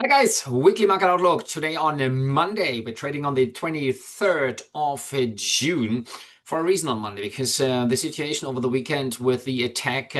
Hi guys, weekly market outlook today on a Monday. We're trading on the 23rd of June. For a reason on Monday, because the situation over the weekend with the attack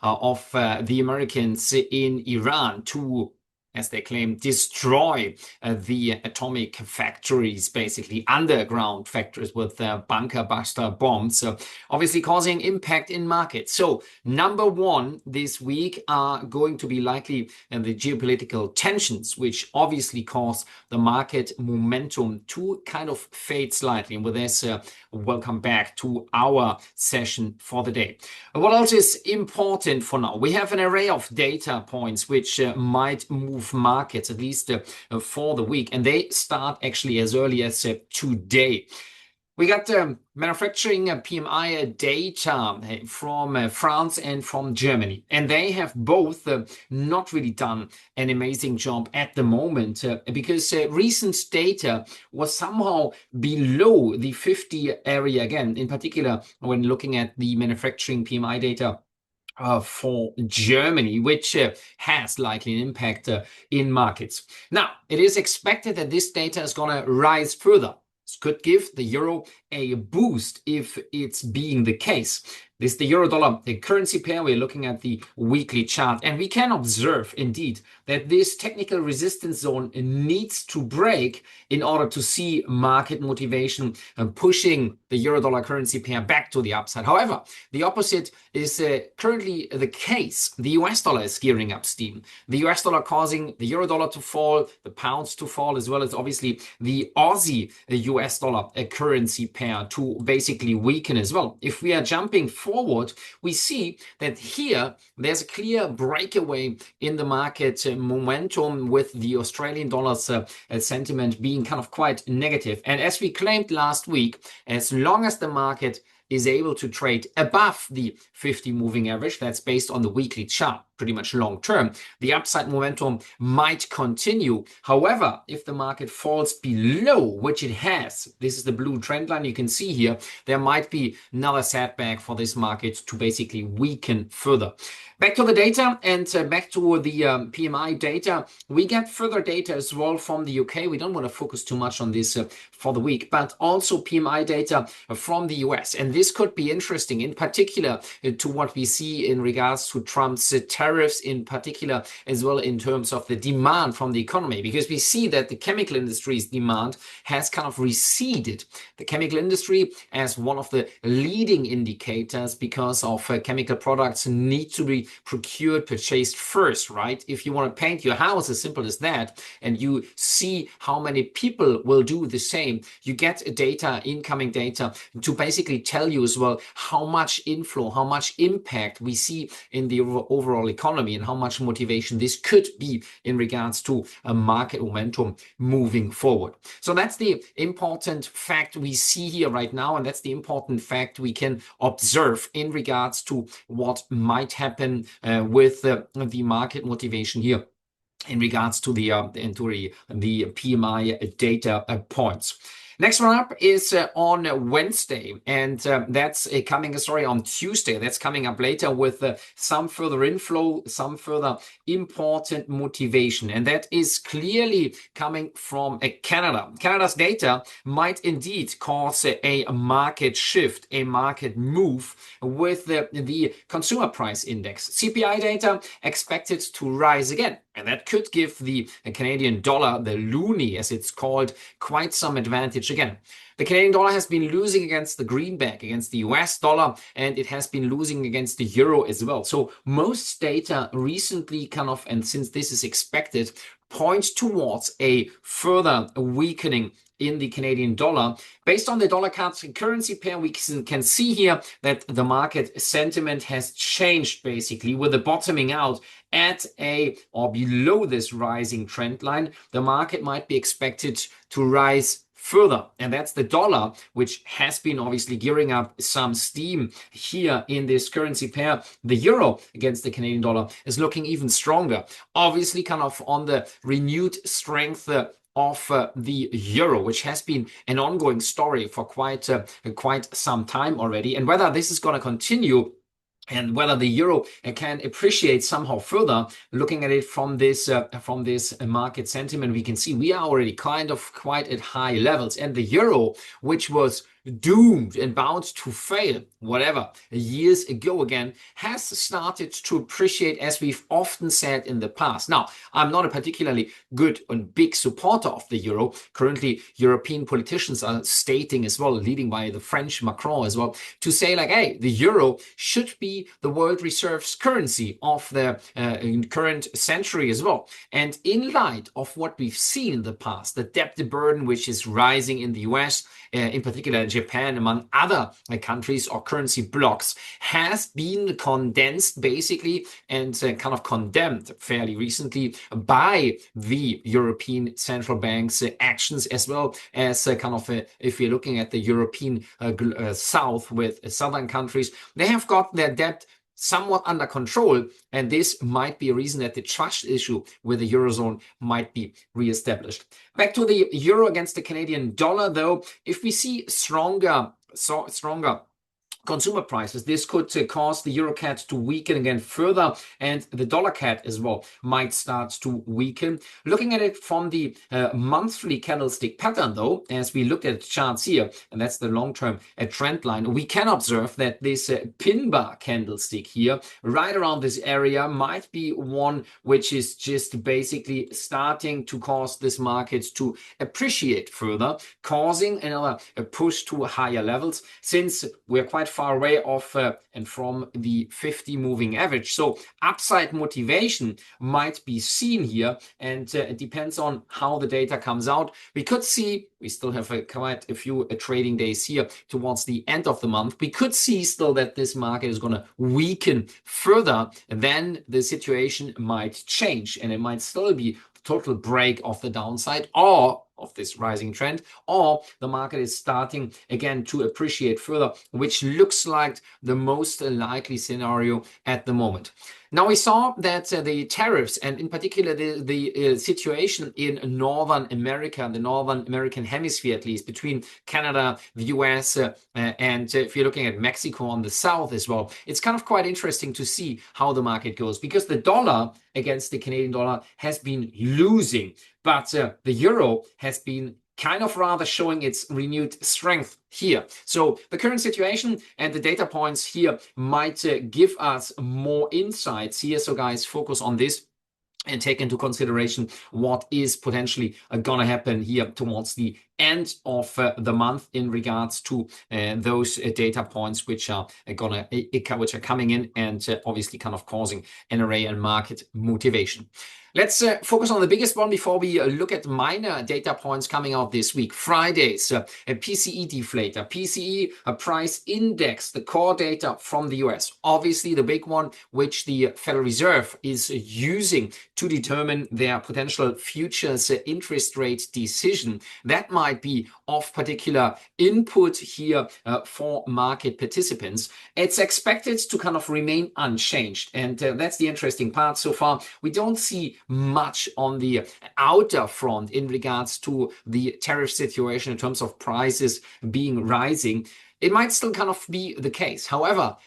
of the Americans in Iran to, as they claim, destroy the atomic factories, basically underground factories with bunker buster bombs, obviously causing impact in markets. So number one this week are going to be likely the geopolitical tensions, which obviously cause the market momentum to kind of fade slightly. And with this, welcome back to our session for the day. What else is important for now? We have an array of data points which might move markets, at least for the week, and they start actually as early as today. We got manufacturing PMI data from France and from Germany, and they have both not really done an amazing job at the moment because recent data was somehow below the 50 area again, in particular when looking at the manufacturing PMI data for Germany, which has likely an impact in markets. Now, it is expected that this data is going to rise further. This could give the euro a boost if it's being the case. This is the euro-dollar currency pair. We're looking at the weekly chart, and we can observe indeed that this technical resistance zone needs to break in order to see market motivation pushing the euro-dollar currency pair back to the upside. However, the opposite is currently the case. The US dollar is gearing up steam. The US dollar causing the euro-dollar to fall, the pounds to fall, as well as obviously the Aussie US dollar currency pair to basically weaken as well. If we are jumping forward, we see that here there's a clear breakaway in the market momentum with the Australian dollar's sentiment being kind of quite negative. And as we claimed last week, as long as the market is able to trade above the 50 moving average, that's based on the weekly chart, pretty much long term, the upside momentum might continue. However, if the market falls below, which it has, this is the blue trend line you can see here, there might be another setback for this market to basically weaken further. Back to the data and back to the PMI data. We get further data as well from the UK. We don't want to focus too much on this for the week, but also PMI data from the US. And this could be interesting, in particular to what we see in regards to Trump's tariffs in particular, as well in terms of the demand from the economy, because we see that the chemical industry's demand has kind of receded. The chemical industry as one of the leading indicators because of chemical products need to be procured, purchased first, right? If you want to paint your house, as simple as that, and you see how many people will do the same, you get data, incoming data, to basically tell you as well how much inflow, how much impact we see in the overall economy and how much motivation this could be in regards to a market momentum moving forward. So that's the important fact we see here right now, and that's the important fact we can observe in regards to what might happen with the market motivation here in regards to the PMI data points. Next one up is on Wednesday, and that's coming, on Tuesday. That's coming up later with some further inflow, some further important motivation, and that is clearly coming from Canada. Canada's data might indeed cause a market shift, a market move with the consumer price index. CPI data expected to rise again. And that could give the Canadian dollar, the loonie as it's called, quite some advantage again. The Canadian dollar has been losing against the greenback, against the US dollar, and it has been losing against the euro as well. So most data recently and since this is expected, points towards a further weakening in the Canadian dollar. Based on the dollar currency pair, we can see here that the market sentiment has changed basically with the bottoming out at or below this rising trend line. The market might be expected to rise further, and that's the dollar, which has been obviously gearing up some steam here in this currency pair. The euro against the Canadian dollar is looking even stronger, obviously kind of on the renewed strength of the euro, which has been an ongoing story for quite some time already. And whether this is going to continue and whether the euro can appreciate somehow further. Looking at it from this market sentiment, we can see we are already quite at high levels, and the euro, which was doomed and bound to fail, whatever, years ago again, has started to appreciate, as we've often said in the past. Now, I'm not a particularly good and big supporter of the euro. Currently, European politicians are stating as well, leading by the French Macron as well, to say like, hey, the euro should be the world reserves currency of the current century as well. And in light of what we've seen in the past, the debt burden which is rising in the US, in particular Japan, among other countries or currency blocks, has been condensed basically and kind of condemned fairly recently by the European central bank's actions, as well as if you're looking at the European south with southern countries, they have got their debt somewhat under control, and this might be a reason that the trust issue with the Eurozone might be reestablished. Back to the euro against the Canadian dollar, though, if we see stronger consumer prices, this could cause the euro CAD to weaken again further, and the dollar CAD as well might start to weaken. Looking at it from the monthly candlestick pattern, though, as we look at charts here, and that's the long-term trend line, we can observe that this pin bar candlestick here, right around this area, might be one which is just basically starting to cause this market to appreciate further, causing another push to higher levels, since we're quite far away off and from the 50 moving average. So upside motivation might be seen here, and it depends on how the data comes out. We could see, we still have quite a few trading days here towards the end of the month. We could see still that this market is going to weaken further, then the situation might change, and it might still be total break of the downside or of this rising trend, or the market is starting again to appreciate further, which looks like the most likely scenario at the moment. Now, we saw that the tariffs, and in particular the situation in Northern America, the Northern American hemisphere at least, between Canada, the US, and if you're looking at Mexico on the south as well, it's kind of quite interesting to see how the market goes, because the dollar against the Canadian dollar has been losing, but the euro has been kind of rather showing its renewed strength here. So the current situation and the data points here might give us more insights here. So guys, focus on this and take into consideration what is potentially gonna happen here towards the end of the month in regards to those data points which are coming in and obviously kind of causing an array and market motivation. Let's focus on the biggest one before we look at minor data points coming out this week. Friday's a PCE deflator, PCE a price index, the core data from the US. Obviously the big one which the Federal Reserve is using to determine their potential futures interest rate decision. That might be of particular input here for market participants. It's expected to kind of remain unchanged, and that's the interesting part so far. We don't see much on the outer front in regards to the tariff situation in terms of prices being rising. It might still kind of be the case. However,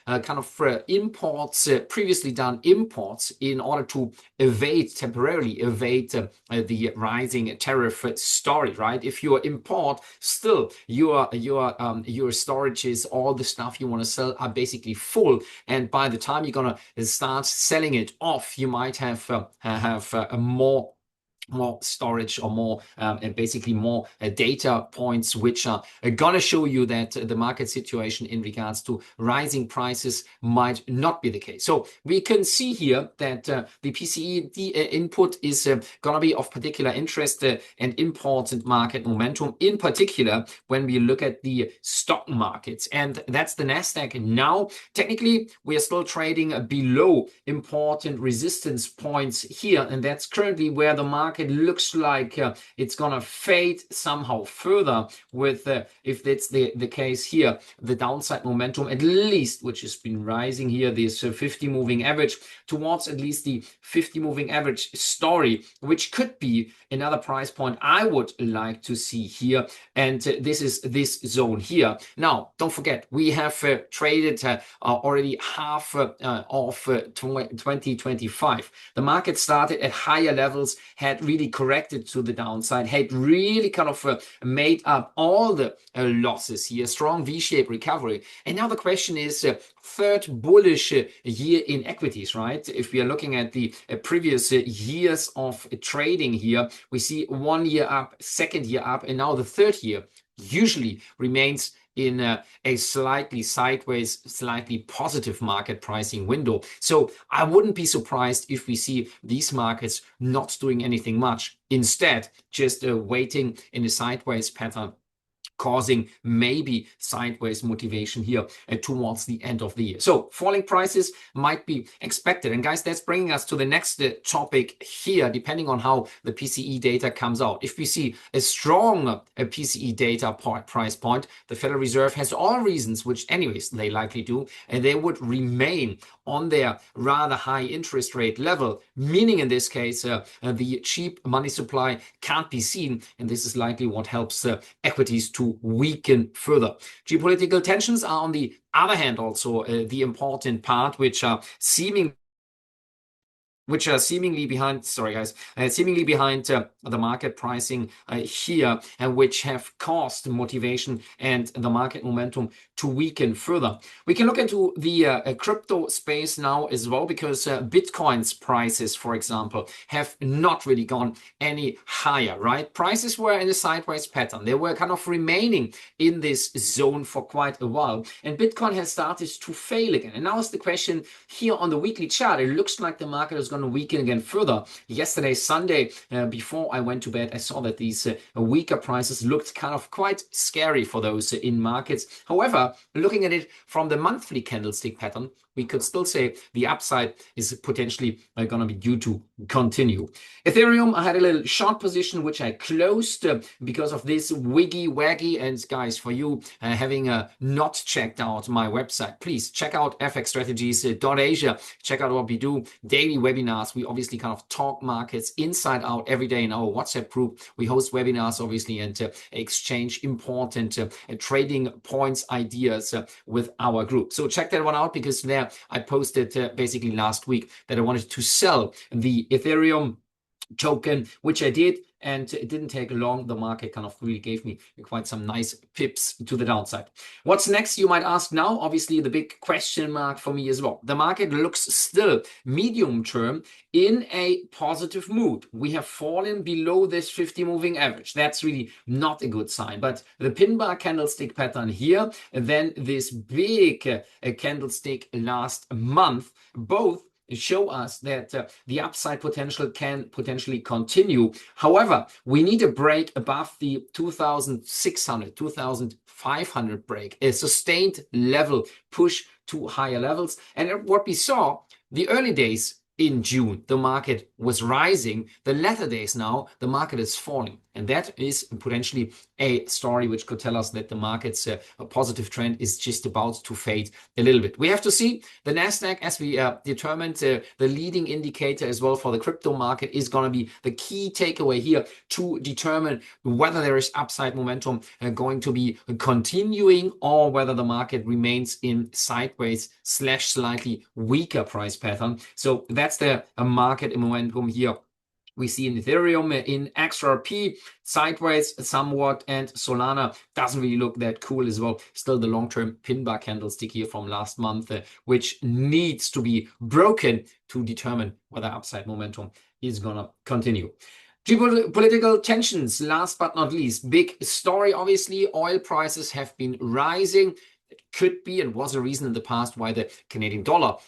imports, previously done imports, in order to temporarily evade the rising tariff story, right? If you import, still your storages, all the stuff you want to sell are basically full, and by the time you're gonna start selling it off, you might have more storage or more basically more data points which are gonna show you that the market situation in regards to rising prices might not be the case. So we can see here that the PCE input is gonna be of particular interest and important market momentum, in particular when we look at the stock markets, and that's the NASDAQ. Now technically we are still trading below important resistance points here, and that's currently where the market market looks like it's gonna fade somehow further with, if that's the case here, the downside momentum at least, which has been rising here, this 50 moving average towards at least the 50 moving average story, which could be another price point I would like to see here. And this is this zone here. Now, don't forget, we have traded already half of 2025. The market started at higher levels, had really corrected to the downside, had really kind of made up all the losses here, strong V-shaped recovery. And now the question is, third bullish year in equities, right? If we are looking at the previous years of trading here, we see 1 year up, second year up, and now the third year usually remains in a slightly sideways, slightly positive market pricing window. So I wouldn't be surprised if we see these markets not doing anything much. Instead, just waiting in a sideways pattern, causing maybe sideways motivation here towards the end of the year. So falling prices might be expected. And guys, that's bringing us to the next topic here, depending on how the PCE data comes out. If we see a strong PCE data price point, the Federal Reserve has all reasons, which anyways they likely do, and they would remain on their rather high interest rate level, meaning in this case, the cheap money supply can't be seen. And this is likely what helps equities to weaken further. Geopolitical tensions are on the other hand also the important part, which are seemingly behind, seemingly behind the market pricing here, and which have caused motivation and the market momentum to weaken further. We can look into the crypto space now as well, because Bitcoin's prices, for example, have not really gone any higher, right? Prices were in a sideways pattern. They were kind of remaining in this zone for quite a while, and Bitcoin has started to fail again. And now is the question here on the weekly chart. It looks like the market is going to weaken again further. Yesterday, Sunday, before I went to bed, I saw that these weaker prices looked kind of quite scary for those in markets. However, looking at it from the monthly candlestick pattern, we could still say the upside is potentially going to be due to continue. Ethereum, I had a little short position, which I closed because of this wiggy. And guys, for you having not checked out my website, please check out fxstrategies.asia. Check out what we do, daily webinars. We obviously kind of talk markets inside out every day in our WhatsApp group. We host webinars, obviously, and exchange important trading points, ideas with our group. So check that one out, because there I posted basically last week that I wanted to sell the Ethereum token, which I did, and it didn't take long. The market kind of really gave me quite some nice pips to the downside. What's next, you might ask now? Obviously, the big question mark for me as well. The market looks still medium term in a positive mood. We have fallen below this 50 moving average. That's really not a good sign. But the pin bar candlestick pattern here, and then this big candlestick last month, both show us that the upside potential can potentially continue. However, we need a break above the 2,600, 2,500 break, a sustained level push to higher levels. And what we saw, the early days in June, the market was rising. The latter days now, the market is falling. And that is potentially a story which could tell us that the market's a positive trend is just about to fade a little bit. We have to see the NASDAQ, as we determined, the leading indicator as well for the crypto market, is going to be the key takeaway here to determine whether there is upside momentum going to be continuing, or whether the market remains in sideways / slightly weaker price pattern. So that's the market momentum here. We see in Ethereum, in XRP, sideways somewhat, and Solana doesn't really look that cool as well. Still the long-term pin bar candlestick here from last month, which needs to be broken to determine whether upside momentum is going to continue. Geopolitical tensions, last but not least, big story. Obviously, oil prices have been rising. It could be and was a reason in the past why the Canadian dollar,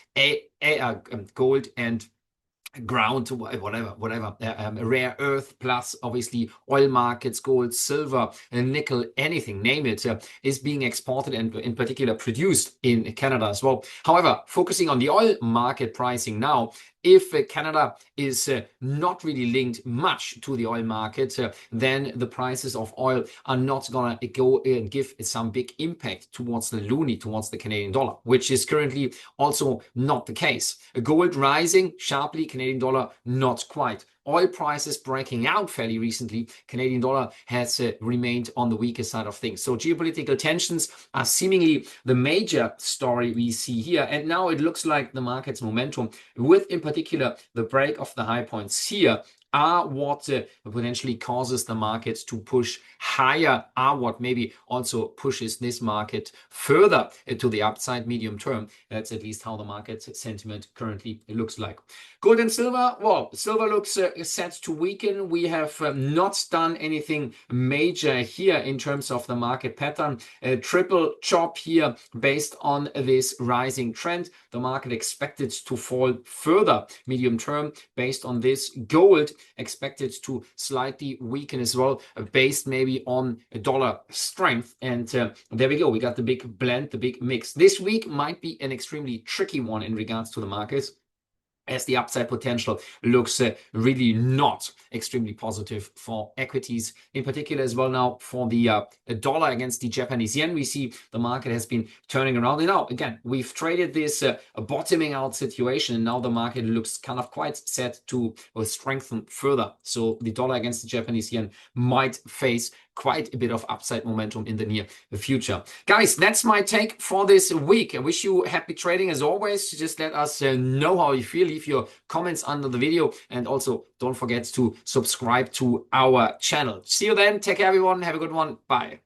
gold, and ground, whatever, rare earth, plus obviously oil markets, gold, silver, nickel, anything, name it, is being exported and in particular produced in Canada as well. However, focusing on the oil market pricing now, if Canada is not really linked much to the oil market, then the prices of oil are not gonna go and give some big impact towards the loonie, towards the Canadian dollar, which is currently also not the case. Gold rising sharply, Canadian dollar not quite. Oil prices breaking out fairly recently, Canadian dollar has remained on the weaker side of things. So geopolitical tensions are seemingly the major story we see here. And now it looks like the market's momentum, with in particular the break of the high points here, are what potentially causes the market to push higher, are what maybe also pushes this market further to the upside medium term. That's at least how the market sentiment currently looks like. Gold and silver, well, silver looks set to weaken. We have not done anything major here in terms of the market pattern. A triple chop here based on this rising trend. The market expected to fall further medium term based on this. Gold expected to slightly weaken as well, based maybe on dollar strength. And there we go. We got the big blend, the big mix. This week might be an extremely tricky one in regards to the markets, as the upside potential looks really not extremely positive for equities, in particular as well. Now for the dollar against the Japanese yen, we see the market has been turning around. And now again, we've traded this bottoming out situation, and now the market looks kind of quite set to strengthen further. So the dollar against the Japanese yen might face quite a bit of upside momentum in the near future. Guys, that's my take for this week. I wish you happy trading as always. Just let us know how you feel. Leave your comments under the video, and also don't forget to subscribe to our channel. See you then. Take care, everyone. Have a good one. Bye.